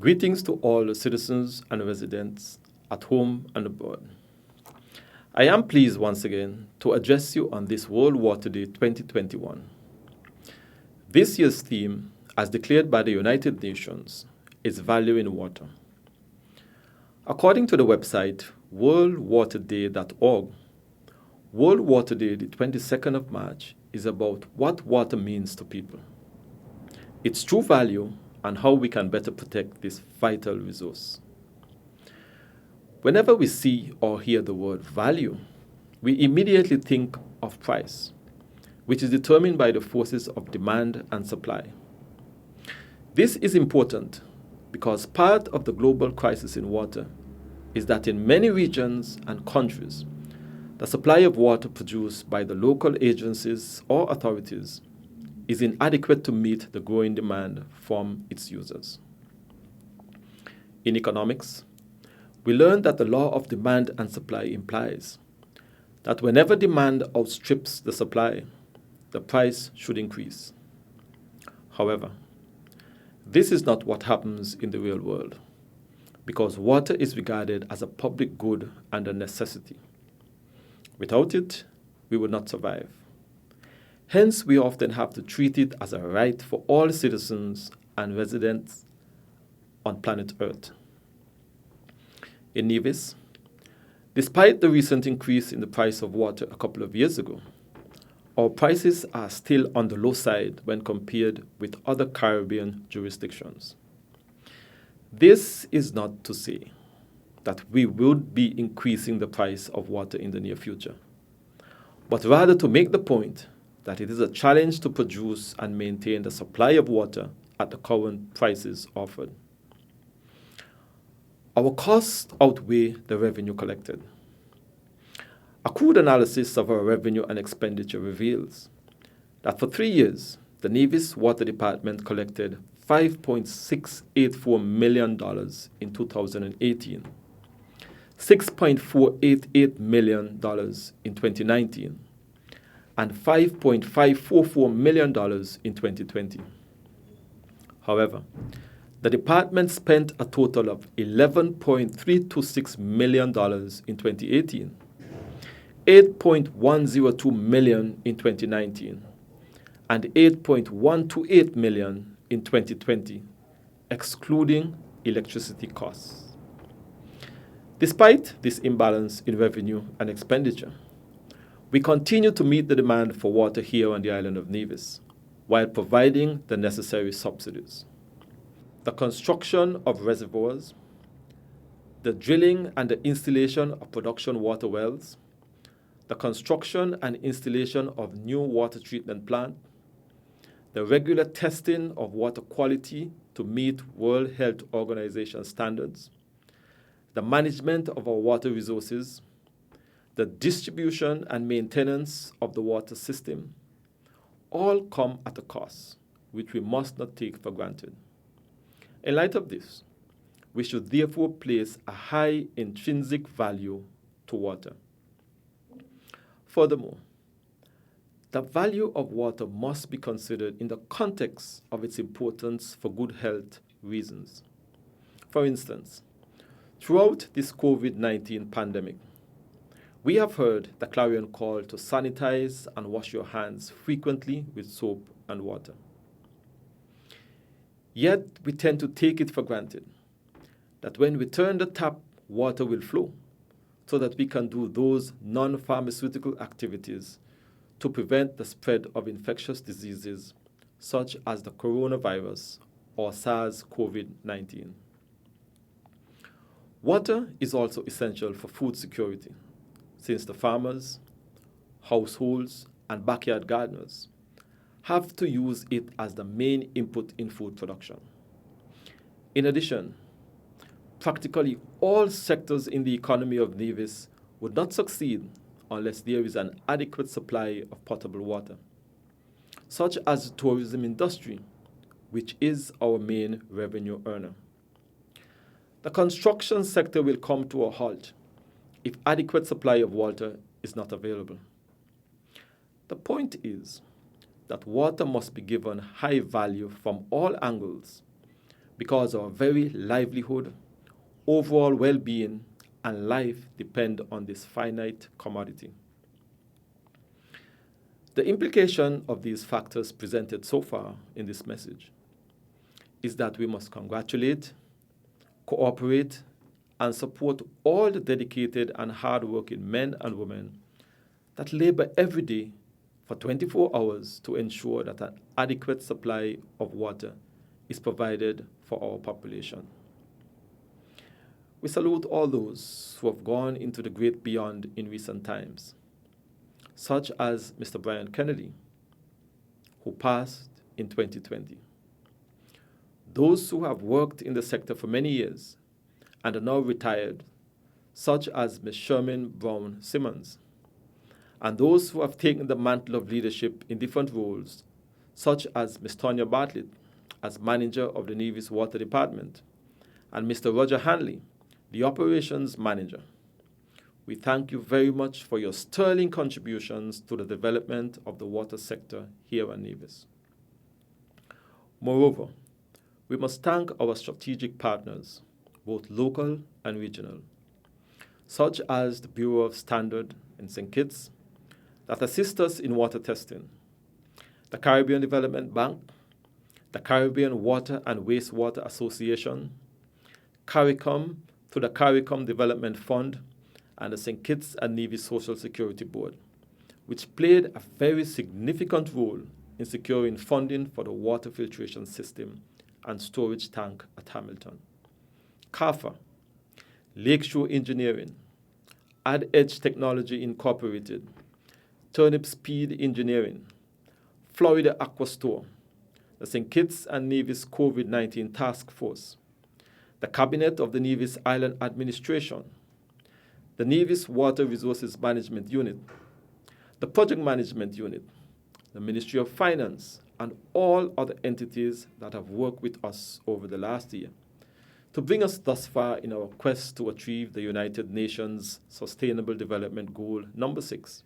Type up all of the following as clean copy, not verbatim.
Greetings to all the citizens and residents at home and abroad. I am pleased once again to address you on this World Water Day 2021. This year's theme, as declared by the United Nations, is Value in Water. According to the website worldwaterday.org, World Water Day, the 22nd of March, is about what water means to people, its true value, and how we can better protect this vital resource. Whenever we see or hear the word value, we immediately think of price, which is determined by the forces of demand and supply. This is important because part of the global crisis in water is that in many regions and countries, the supply of water produced by the local agencies or authorities is inadequate to meet the growing demand from its users. In economics, we learned that the law of demand and supply implies that whenever demand outstrips the supply, the price should increase. However, this is not what happens in the real world, because water is regarded as a public good and a necessity. Without it, we would not survive. Hence, we often have to treat it as a right for all citizens and residents on planet Earth. In Nevis, despite the recent increase in the price of water a couple of years ago, our prices are still on the low side when compared with other Caribbean jurisdictions. This is not to say that we would be increasing the price of water in the near future, but rather to make the point that it is a challenge to produce and maintain the supply of water at the current prices offered. Our costs outweigh the revenue collected. A crude analysis of our revenue and expenditure reveals that for 3 years, the Nevis Water Department collected $5.684 million in 2018, $6.488 million in 2019, and $5.544 million in 2020. However, the department spent a total of $11.326 million in 2018, $8.102 million in 2019, and $8.128 million in 2020, excluding electricity costs. Despite this imbalance in revenue and expenditure, we continue to meet the demand for water here on the island of Nevis, while providing the necessary subsidies. The construction of reservoirs, the drilling and the installation of production water wells, the construction and installation of new water treatment plant, the regular testing of water quality to meet World Health Organization standards, the management of our water resources, the distribution and maintenance of the water system, all come at a cost, which we must not take for granted. In light of this, we should therefore place a high intrinsic value to water. Furthermore, the value of water must be considered in the context of its importance for good health reasons. For instance, throughout this COVID-19 pandemic, we have heard the clarion call to sanitize and wash your hands frequently with soap and water. Yet we tend to take it for granted that when we turn the tap, water will flow so that we can do those non-pharmaceutical activities to prevent the spread of infectious diseases such as the coronavirus or SARS-CoV-19. Water is also essential for food security, since the farmers, households, and backyard gardeners have to use it as the main input in food production. In addition, practically all sectors in the economy of Nevis would not succeed unless there is an adequate supply of potable water, such as the tourism industry, which is our main revenue earner. The construction sector will come to a halt if adequate supply of water is not available. The point is that water must be given high value from all angles because our very livelihood, overall well-being, and life depend on this finite commodity. The implication of these factors presented so far in this message is that we must congratulate, cooperate, and support all the dedicated and hardworking men and women that labor every day for 24 hours to ensure that an adequate supply of water is provided for our population. We salute all those who have gone into the great beyond in recent times, such as Mr. Brian Kennedy, who passed in 2020. Those who have worked in the sector for many years and are now retired, such as Ms. Sherman Brown Simmons, and those who have taken the mantle of leadership in different roles, such as Ms. Tonya Bartlett as manager of the Navy's Water Department, and Mr. Roger Hanley, the operations manager. We thank you very much for your sterling contributions to the development of the water sector here at Nevis. Moreover, we must thank our strategic partners, both local and regional, such as the Bureau of Standard in St. Kitts, that assist us in water testing, the Caribbean Development Bank, the Caribbean Water and Wastewater Association, CARICOM through the CARICOM Development Fund, and the St. Kitts and Nevis Social Security Board, which played a very significant role in securing funding for the water filtration system and storage tank at Hamilton. CARFA, Lakeshore Engineering, AdEdge Technology Incorporated, Turnip Speed Engineering, Florida Aqua Store, the St. Kitts and Nevis COVID-19 Task Force, the Cabinet of the Nevis Island Administration, the Nevis Water Resources Management Unit, the Project Management Unit, the Ministry of Finance, and all other entities that have worked with us over the last year to bring us thus far in our quest to achieve the United Nations Sustainable Development Goal number 6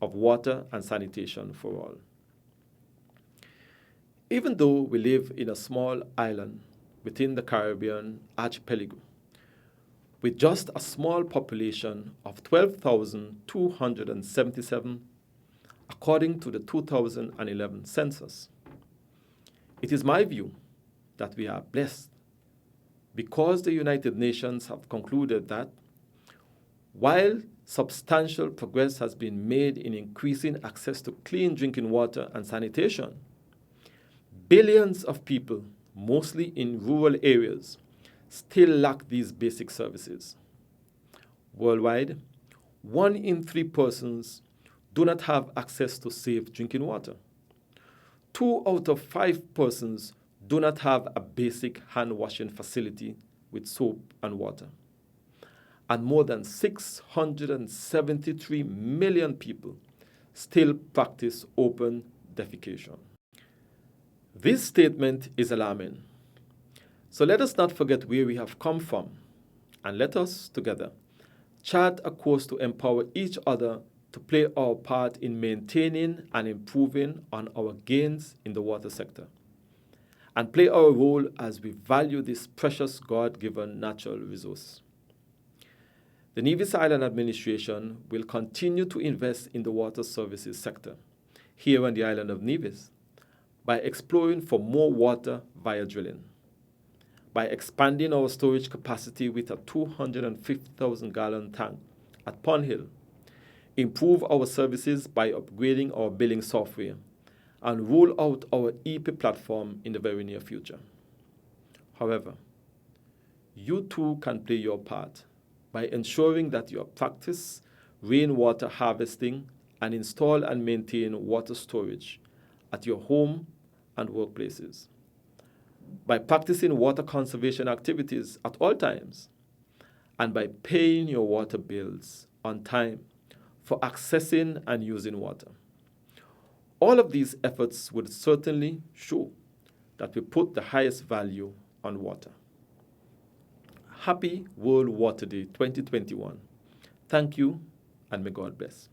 of water and sanitation for all. Even though we live in a small island within the Caribbean archipelago, with just a small population of 12,277, according to the 2011 census, it is my view that we are blessed because the United Nations have concluded that while substantial progress has been made in increasing access to clean drinking water and sanitation, billions of people, mostly in rural areas, still lack these basic services. Worldwide, 1 in 3 persons do not have access to safe drinking water. 2 out of 5 persons do not have a basic hand washing facility with soap and water. And more than 673 million people still practice open defecation. This statement is alarming. So let us not forget where we have come from, and let us, together, chart a course to empower each other to play our part in maintaining and improving on our gains in the water sector, and play our role as we value this precious God-given natural resource. The Nevis Island Administration will continue to invest in the water services sector here on the island of Nevis by exploring for more water via drilling, by expanding our storage capacity with a 250,000-gallon tank at Pond Hill, improve our services by upgrading our billing software, and roll out our EP platform in the very near future. However, you too can play your part by ensuring that you practice rainwater harvesting and install and maintain water storage at your home and workplaces, by practicing water conservation activities at all times, and by paying your water bills on time for accessing and using water. All of these efforts would certainly show that we put the highest value on water. Happy World Water Day 2021. Thank you, and may God bless.